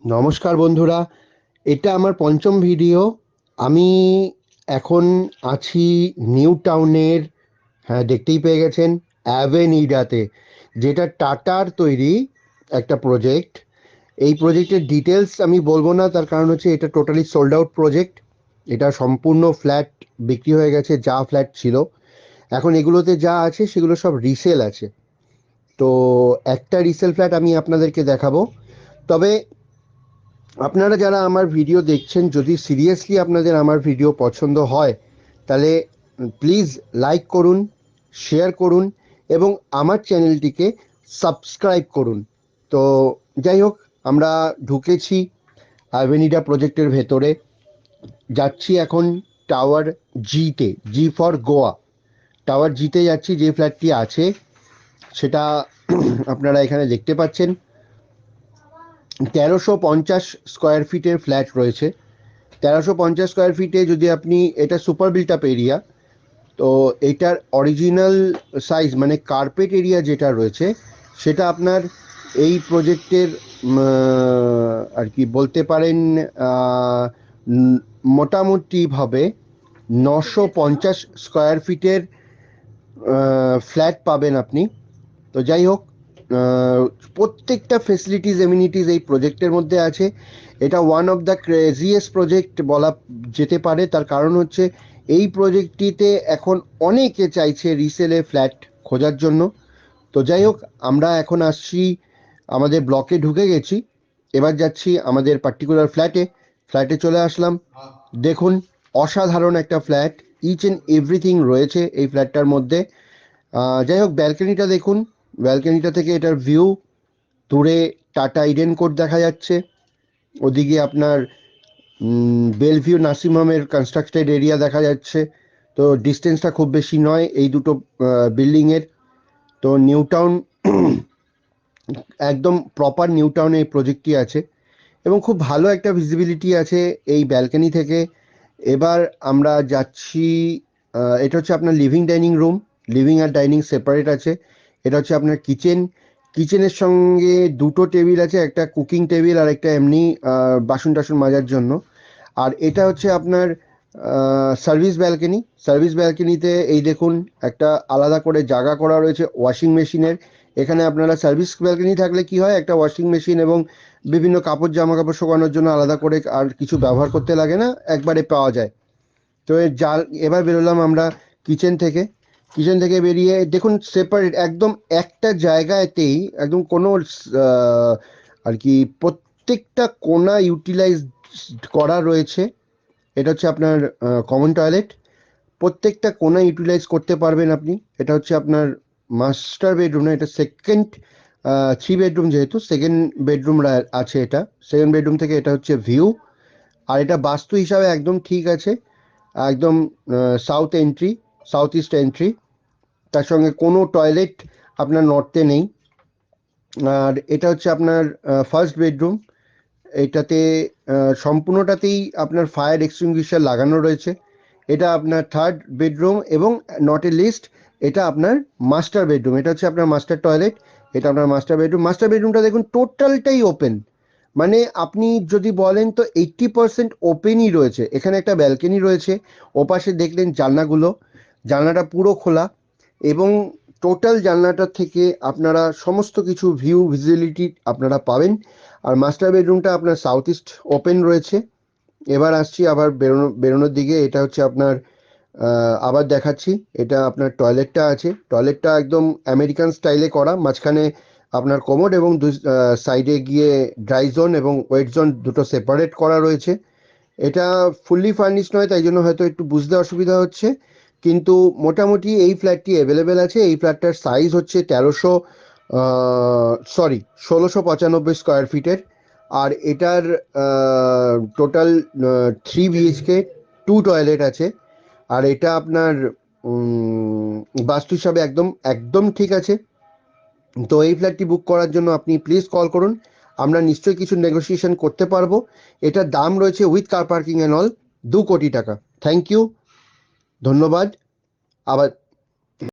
নমস্কার বন্ধুরা, এটা আমার পঞ্চম ভিডিও। আমি এখন আছি নিউ টাউনের, হ্যাঁ দেখতেই পেয়ে গেছেন, অ্যাভেনিডাতে, যেটা টাটার তৈরি একটা প্রজেক্ট। এই প্রজেক্টের ডিটেলস আমি বলবো না, তার কারণ হচ্ছে এটা টোটালি সোল্ড আউট প্রজেক্ট। এটা সম্পূর্ণ ফ্ল্যাট বিক্রি হয়ে গেছে, যা ফ্ল্যাট ছিল। এখন এগুলোতে যা আছে সেগুলো সব রিসেল আছে। তো একটা রিসেল ফ্ল্যাট আমি আপনাদেরকে দেখাবো। তবে আপনারা যারা আমার ভিডিও দেখছেন, যদি সিরিয়াসলি আপনাদের আমার ভিডিও পছন্দ হয়, তাহলে প্লিজ লাইক করুন, শেয়ার করুন এবং আমার চ্যানেলটিকে সাবস্ক্রাইব করুন। তো যাই হোক, আমরা ঢুকেছি অ্যাভেনিডা প্রজেক্টের ভেতরে। যাচ্ছি এখন টাওয়ার জিতে, জি ফর গোয়া। টাওয়ার জিতে যাচ্ছি। যে ফ্ল্যাটটি আছে সেটা আপনারা এখানে দেখতে পাচ্ছেন। 1350 স্কোয়ার ফিটের ফ্ল্যাট রয়েছে। 1350 স্কোয়ার ফিটে যদি আপনি, এটা সুপার বিল্ট আপ এরিয়া, তো এটার অরিজিনাল সাইজ মানে কার্পেট এরিয়া যেটা রয়েছে সেটা আপনার এই প্রজেক্টের আর কি বলতে পারেন, মোটামুটিভাবে 950 স্কোয়ার ফিটের ফ্ল্যাট পাবেন আপনি। তো যাই হোক, আহ, প্রত্যেকটা ফেসিলিটিস এমিনিটিস এই প্রজেক্টের মধ্যে আছে। এটা one of the craziest project বলা যেতে পারে। তার কারণ হচ্ছে এই প্রজেক্টটিতে এখন অনেকে চাইছে রিসেলে ফ্ল্যাট খোঁজার জন্য। তো যাই হোক, আমরা এখন আসছি, আমাদের ব্লকে ঢুকে গেছি। এবার যাচ্ছি আমাদের পার্টিকুলার ফ্ল্যাটে। ফ্ল্যাটে চলে আসলাম। দেখুন, অসাধারণ একটা ফ্ল্যাট, ইচ অ্যান্ড এভরিথিং রয়েছে এই ফ্ল্যাটটার মধ্যে। যাই হোক, ব্যালকনিটা দেখুন। ব্যালকনিটা থেকে এটার ভিউ, দূরে টাটা ইডেন কোর্ট দেখা যাচ্ছে। ওদিকে আপনার বেলভিউ নার্সিং হোমের কনস্ট্রাক্টেড এরিয়া দেখা যাচ্ছে। তো ডিস্টেন্সটা খুব বেশি নয় এই দুটো বিল্ডিংয়ের। তো নিউ টাউন, একদম প্রপার নিউ টাউনে এই প্রজেক্টটি আছে এবং খুব ভালো একটা ভিজিবিলিটি আছে এই ব্যালকনি থেকে। এবার আমরা যাচ্ছি, এটা হচ্ছে আপনার লিভিং ডাইনিং রুম। লিভিং আর ডাইনিং সেপারেট আছে। এটা হচ্ছে আপনার কিচেন। কিচেনের সঙ্গে দুটো টেবিল আছে, একটা কুকিং টেবিল আর একটা এমনি বাসন টাসন মাজার জন্য। আর এটা হচ্ছে আপনার সার্ভিস ব্যালকনি। সার্ভিস ব্যালকনিতে এই দেখুন, একটা আলাদা করে জায়গা করা রয়েছে ওয়াশিং মেশিনের। এখানে আপনারা সার্ভিস ব্যালকনি থাকলে কি হয়, একটা ওয়াশিং মেশিন এবং বিভিন্ন কাপড় জামা কাপড় শুকানোর জন্য আলাদা করে আর কিছু ব্যবহার করতে লাগে না, একবারে পাওয়া যায়। তো এর জাল, এবার বেরোলাম আমরা কিচেন থেকে। কিচেন থেকে বেরিয়ে দেখুন, সেপারেট একদম একটা জায়গাতেই একদম কোনো আর কি প্রত্যেকটা কোণা ইউটিলাইজ করা রয়েছে। এটা হচ্ছে আপনার কমন টয়লেট। প্রত্যেকটা কোণা ইউটিলাইজ করতে পারবেন আপনি। এটা হচ্ছে আপনার মাস্টার বেডরুম, না এটা সেকেন্ড, 3 বেডরুম, যেহেতু সেকেন্ড বেডরুম আছে এটা। সেকেন্ড বেডরুম থেকে এটা হচ্ছে ভিউ। আর এটা বাস্তু হিসাবে একদম ঠিক আছে। একদম south entry, south east entry. তার সঙ্গে কোনো টয়লেট আপনার নর্থে নেই। আর এটা হচ্ছে আপনার ফার্স্ট বেডরুম। এটাতে সম্পূর্ণটাতেই আপনার ফায়ার এক্সটিংগুইশার লাগানো রয়েছে। এটা আপনার থার্ড বেডরুম এবং নট এ লিস্ট, এটা আপনার মাস্টার বেডরুম। এটা হচ্ছে আপনার মাস্টার টয়লেট। এটা আপনার মাস্টার বেডরুম। মাস্টার বেডরুমটা দেখুন, টোটালটাই ওপেন। মানে আপনি যদি বলেন তো 80% ওপেনই রয়েছে। এখানে একটা ব্যালকনি রয়েছে, ওপাশে দেখলেন জানলাগুলো, জানলাটা পুরো খোলা এবং টোটাল জানলাটার থেকে আপনারা সমস্ত কিছু ভিউ ভিজিবিলিটি আপনারা পাবেন। আর মাস্টার বেডরুমটা আপনার সাউথ ইস্ট ওপেন রয়েছে। এবার আসছি আবার বেরোনোর দিকে। এটা হচ্ছে আপনার, আবার দেখাচ্ছি, এটা আপনার টয়লেটটা আছে। টয়লেটটা একদম আমেরিকান স্টাইলে করা। মাঝখানে আপনার কোমোড এবং সাইডে গিয়ে ড্রাই জোন এবং ওয়েট জোন দুটো সেপারেট করা রয়েছে। এটা ফুললি ফার্নিশড নয়, তাই জন্য হয়তো একটু বুঝতে অসুবিধা হচ্ছে, কিন্তু মোটামুটি এই ফ্ল্যাটটি অ্যাভেলেবেল আছে। এই ফ্ল্যাটটার সাইজ হচ্ছে 1695 স্কোয়ার ফিটের। আর এটার টোটাল 3 BHK, 2 টয়লেট আছে। আর এটা আপনার উম, বাস্তু হিসাবে একদম একদম ঠিক আছে। তো এই ফ্ল্যাটটি বুক করার জন্য আপনি প্লিজ কল করুন। আমরা নিশ্চয়ই কিছু নেগোসিয়েশন করতে পারবো। এটার দাম রয়েছে with car parking and all 2 কোটি টাকা। থ্যাংক ইউ, ধন্যবাদ। আবার